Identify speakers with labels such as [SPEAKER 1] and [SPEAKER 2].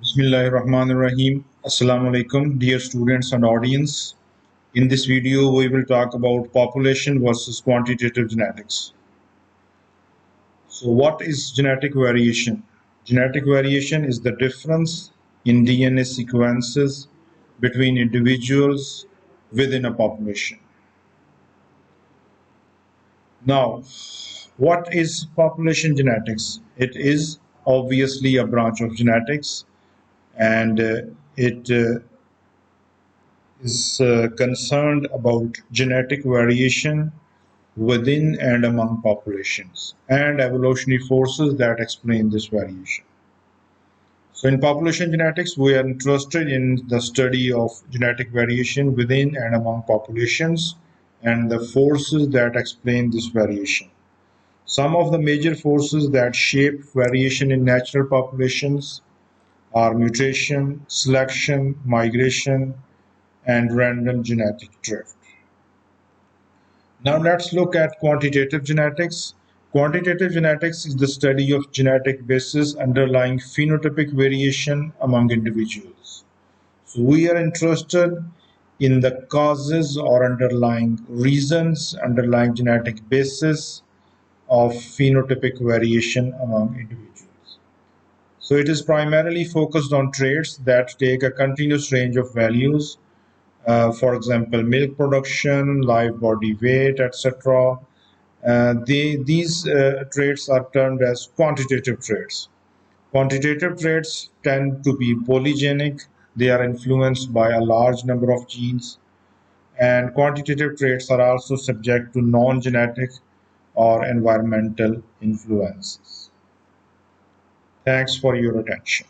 [SPEAKER 1] Bismillahirrahmanirrahim. Assalamu alaikum, dear students and audience. In this video, we will talk about population versus quantitative genetics. So, what is genetic variation? Genetic variation is the difference in DNA sequences between individuals within a population. Now, what is population genetics? It is obviously a branch of genetics, and it is concerned about genetic variation within and among populations and evolutionary forces that explain this variation. So, in population genetics, we are interested in the study of genetic variation within and among populations and the forces that explain this variation. Some of the major forces that shape variation in natural populations are mutation, selection, migration, and random genetic drift. Now let's look at quantitative genetics. Quantitative genetics is the study of genetic basis underlying phenotypic variation among individuals. So we are interested in the causes or underlying reasons, underlying genetic basis of phenotypic variation among individuals. So it is primarily focused on traits that take a continuous range of values, for example, milk production, live body weight, etc. These traits are termed as quantitative traits. Quantitative traits tend to be polygenic. They are influenced by a large number of genes. And quantitative traits are also subject to non-genetic or environmental influences. Thanks for your attention.